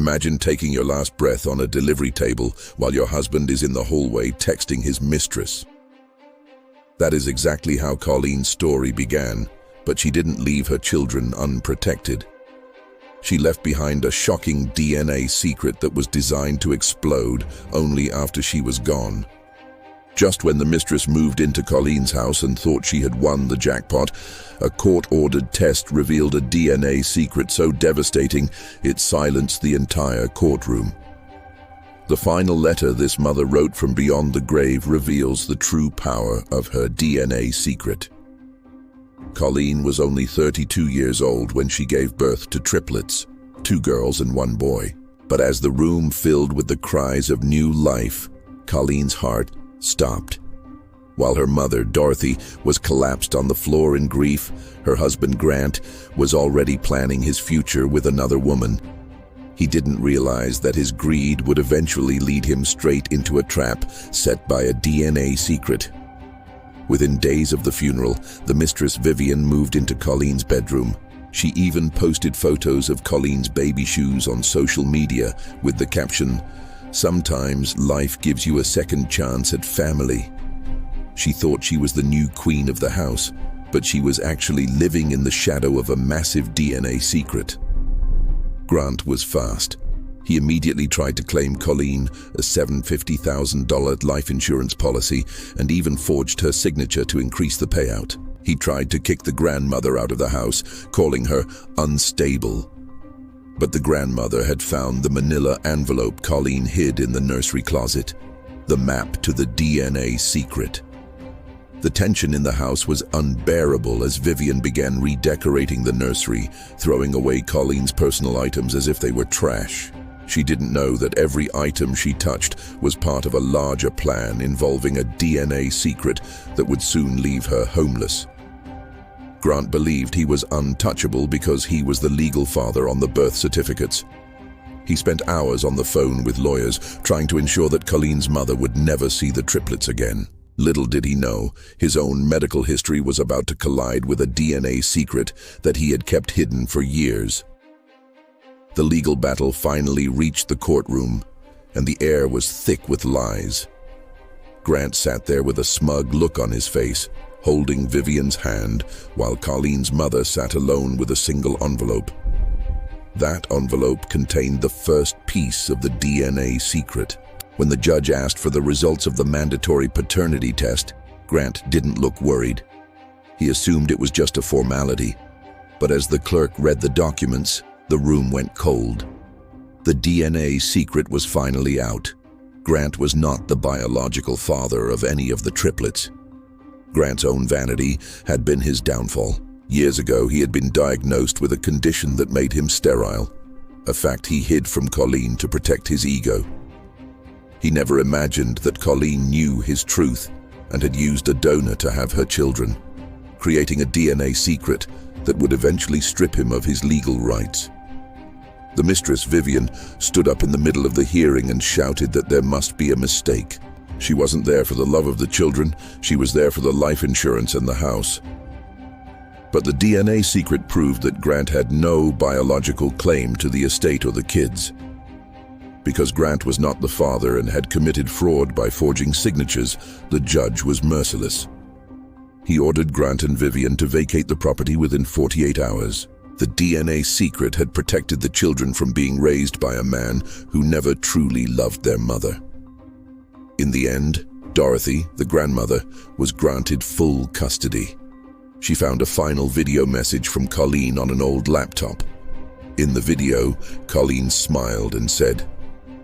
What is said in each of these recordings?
Imagine taking your last breath on a delivery table while your husband is in the hallway texting his mistress. That is exactly how Colleen's story began, but she didn't leave her children unprotected. She left behind a shocking DNA secret that was designed to explode only after she was gone. Just when the mistress moved into Colleen's house and thought she had won the jackpot, a court-ordered test revealed a DNA secret so devastating it silenced the entire courtroom. The final letter this mother wrote from beyond the grave reveals the true power of her DNA secret. Colleen was only 32 years old when she gave birth to triplets, 2 girls and 1 boy. But as the room filled with the cries of new life, Colleen's heart stopped. While her mother, Dorothy, was collapsed on the floor in grief, her husband, Grant, was already planning his future with another woman. He didn't realize that his greed would eventually lead him straight into a trap set by a DNA secret. Within days of the funeral, the mistress Vivian moved into Colleen's bedroom. She even posted photos of Colleen's baby shoes on social media with the caption, "Sometimes life gives you a second chance at family." She thought she was the new queen of the house, but she was actually living in the shadow of a massive DNA secret. Grant was fast. He immediately tried to claim Colleen a $750,000 life insurance policy and even forged her signature to increase the payout. He tried to kick the grandmother out of the house, calling her unstable. But the grandmother had found the manila envelope Colleen hid in the nursery closet, the map to the DNA secret. The tension in the house was unbearable as Vivian began redecorating the nursery, throwing away Colleen's personal items as if they were trash. She didn't know that every item she touched was part of a larger plan involving a DNA secret that would soon leave her homeless. Grant believed he was untouchable because he was the legal father on the birth certificates. He spent hours on the phone with lawyers trying to ensure that Colleen's mother would never see the triplets again. Little did he know, his own medical history was about to collide with a DNA secret that he had kept hidden for years. The legal battle finally reached the courtroom, and the air was thick with lies. Grant sat there with a smug look on his face, holding Vivian's hand, while Colleen's mother sat alone with a single envelope. That envelope contained the first piece of the DNA secret. When the judge asked for the results of the mandatory paternity test, Grant didn't look worried. He assumed it was just a formality. But as the clerk read the documents, the room went cold. The DNA secret was finally out. Grant was not the biological father of any of the triplets. Grant's own vanity had been his downfall. Years ago, he had been diagnosed with a condition that made him sterile, a fact he hid from Colleen to protect his ego. He never imagined that Colleen knew his truth and had used a donor to have her children, creating a DNA secret that would eventually strip him of his legal rights. The mistress, Vivian, stood up in the middle of the hearing and shouted that there must be a mistake. She wasn't there for the love of the children, she was there for the life insurance and the house. But the DNA secret proved that Grant had no biological claim to the estate or the kids. Because Grant was not the father and had committed fraud by forging signatures, the judge was merciless. He ordered Grant and Vivian to vacate the property within 48 hours. The DNA secret had protected the children from being raised by a man who never truly loved their mother. In the end, Dorothy, the grandmother, was granted full custody. She found a final video message from Colleen on an old laptop. In the video, Colleen smiled and said,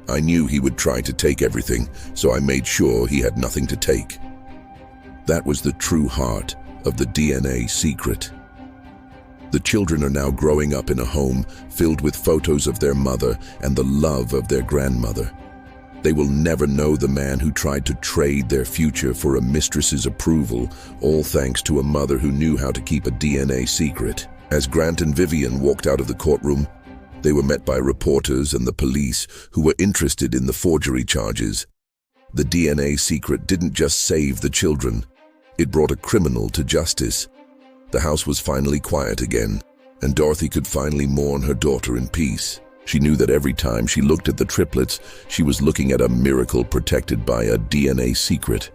"I knew he would try to take everything, so I made sure he had nothing to take." That was the true heart of the DNA secret. The children are now growing up in a home filled with photos of their mother and the love of their grandmother. They will never know the man who tried to trade their future for a mistress's approval, all thanks to a mother who knew how to keep a DNA secret. As Grant and Vivian walked out of the courtroom, they were met by reporters and the police who were interested in the forgery charges. The DNA secret didn't just save the children, it brought a criminal to justice. The house was finally quiet again, and Dorothy could finally mourn her daughter in peace. She knew that every time she looked at the triplets, she was looking at a miracle protected by a DNA secret.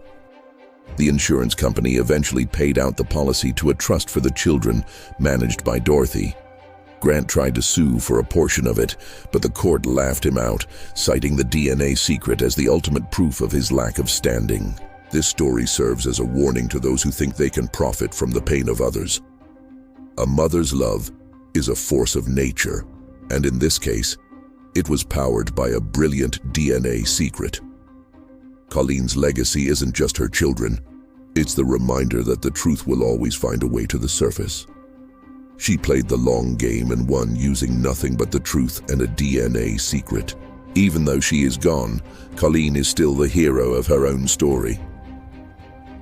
The insurance company eventually paid out the policy to a trust for the children, managed by Dorothy. Grant tried to sue for a portion of it, but the court laughed him out, citing the DNA secret as the ultimate proof of his lack of standing. This story serves as a warning to those who think they can profit from the pain of others. A mother's love is a force of nature, and in this case, it was powered by a brilliant DNA secret. Colleen's legacy isn't just her children, it's the reminder that the truth will always find a way to the surface. She played the long game and won using nothing but the truth and a DNA secret. Even though she is gone, Colleen is still the hero of her own story.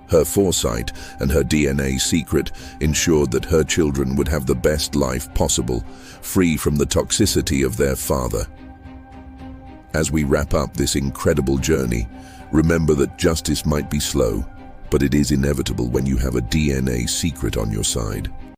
Her foresight and her DNA secret ensured that her children would have the best life possible, free from the toxicity of their father. As we wrap up this incredible journey, remember that justice might be slow, but it is inevitable when you have a DNA secret on your side.